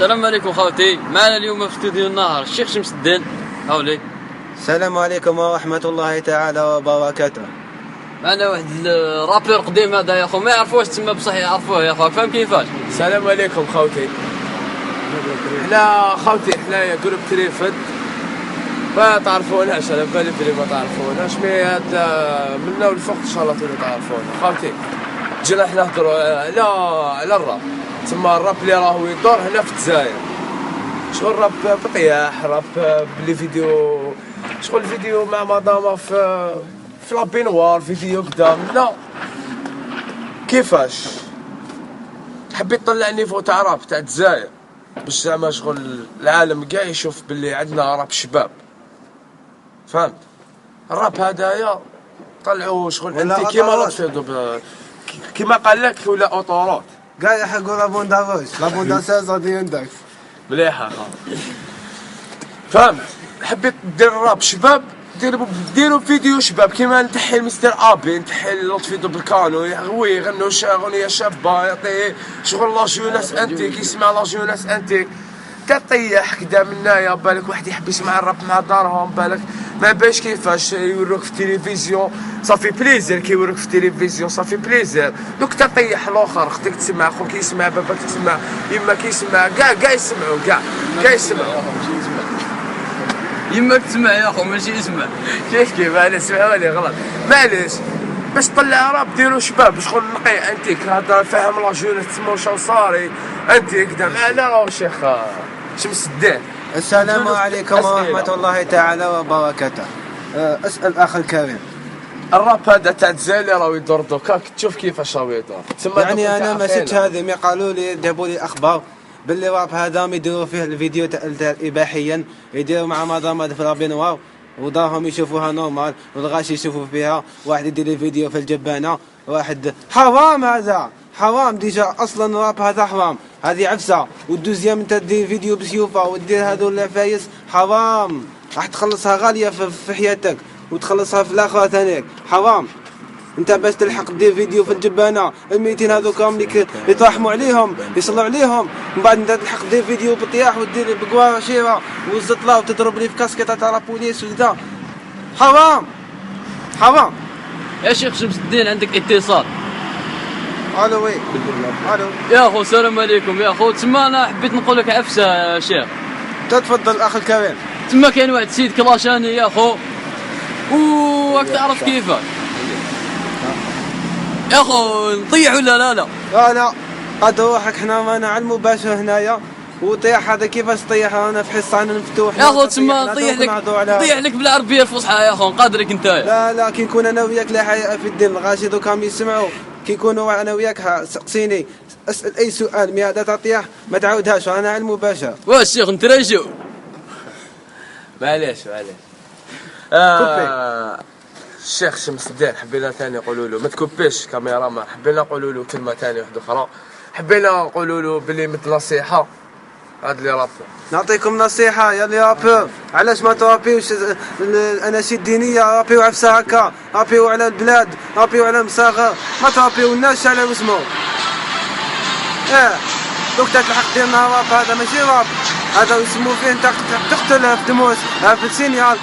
السلام عليكم خوتي. معنا اليوم في استوديو النهار الشيخ شمس الدين. هاولي. السلام عليكم ورحمة الله تعالى وبركاته. معنا واحد الرابور قديم هذا يا خو، ما يعرفوش تما بصح يعرفوه يا خو، فاهم كيفاش؟ السلام عليكم خوتي. حنا حنايا جروب تريفد، ما تعرفوناش، على بالي بلي ما تعرفوناش، مي هاد منا والفوق ان شاء الله تولوا تعرفونا خوتي. جينا حنا نهضروا على الراب، تما الراب اللي راهو يدور هنا في الجزائر. شغل راب بطياح، راب بلي فيديو، شغل فيديو مع مدام في لابينوار، فيديو قدام. لا كيفاش حبيت تطلع نيفو تاع راب تاع الجزائر باش زعما شغل العالم كاع يشوف باللي عندنا راب شباب، فهمت؟ الراب هدايا طلعوا شغل انت كيما قال لك ولا اوطورات كاع يحقوا لابوندا سازا دي عندك مليحه فهمت؟ حبيت دير الراب شباب، ديروا فيديو شباب كيما نتحي مستر ابي، نتحي لطفي بالكانو يغوي يغنوا اغنيه شابه، يعطي شغل لا جوناس انتيك، يسمع لا جوناس انتيك تطيح كدا منايا. بالك واحد يحب يسمع الراب مع دارهم، بالك ما باش كيفاش يوروك في التلفزيون صافي بليزير، كيوروك في التلفزيون صافي بليزير، دوك تطيح الاخر خدك تسمع، خوك يسمع، باباك تسمع، يما كيسمع، كاع يسمعوا، كاع يسمعوا. يماك تسمع يا خو ماشي يسمع. كيف انا سمعوا لي غلط، معليش. باش تطلع راب ديروا شباب شغل نقي انتيك، هذا فاهم لا جونس تسمو شو صاري انتيك دا معنا راهو الشيخ شمس الدين. السلام عليكم ورحمة الله تعالى وبركاته. اسأل اخ الكريم. الراب هذا تاع الجزائر راهو يدور دوكا، تشوف كيفاش راهو يدور. يعني انا ما شفت هذه، ما قالوا لي جابوا لي اخبار باللي الراب هذا يديروا فيه الفيديو تاع اباحيا، يديروا مع مدام في لابينوار ودارهم يشوفوها نورمال، والغاش يشوفوا فيها، واحد يدير الفيديو في الجبانه، واحد حرام، هذا حرام ديجا، اصلا الراب هذا حرام، هذه عفسه. والدوزيام انت دير فيديو بسيوفه ودير هذول العفايس، حرام، راح تخلصها غاليه في حياتك وتخلصها في الاخره ثانيك، حرام. انت باش تلحق دير فيديو في الجبانه الميتين هذوكم اللي يترحموا عليهم يصلوا عليهم، من بعد انت تلحق دير فيديو بطياح ودير بقواره شيره والزطله وتضرب لي في كاسكيطه تاع لابوليس وكذا، حرام حرام. يا شيخ شمس الدين عندك اتصال. الو وي الو يا خو السلام عليكم يا خو. تما انا حبيت نقول لك عفسه يا شيخ. تفضل اخ الكريم. تما كاين واحد سيد كلاشاني يا خو، وراك تعرف كيفاش يا خو نطيح ولا لا؟ لا قد روحك، حنا ما نعلموا باشا هنايا، وطيح هذا كيفاش طيح؟ انا في حصان مفتوح يا خو، تما نطيح لك بالعربيه الفصحى يا خو، نقادرك انت. لا كي نكون انا وياك لا حياء في الدين، الغاشي دوكا يسمعوا، كي يكونوا انا وياك سقسيني، اسال اي سؤال، مي هذا تطيح ما تعاودهاش، انا علموا باشا. واش الشيخ نترجو؟ معليش الشيخ شمس الدين حبينا ثاني نقولوا له ما تكوبيش كاميرا، ما حبينا نقولوا له كلمه ثانيه واحده اخرى، حبينا نقولوا له بلي مثل نصيحه هاد اللي راب. نعطيكم نصيحه يا اللي رابور، علاش ما ترابيوش الاناشيد الدينيه؟ رابيو عفسه هكا، رابيو على البلاد، رابيو على المصاغر، ما ترابيو الناس على واسمو. دوك تلحق دير لنا راب، هذا ماشي راب، هذا يسموه فيه انت تقتل في دموس في السينيال.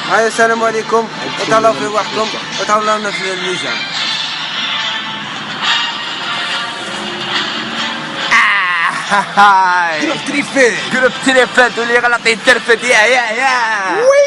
هاي السلام عليكم، وتهلاو في روحكم وتهلاو لنا في الميزان. جروب تريفد واللي غلط يترفد. يا وي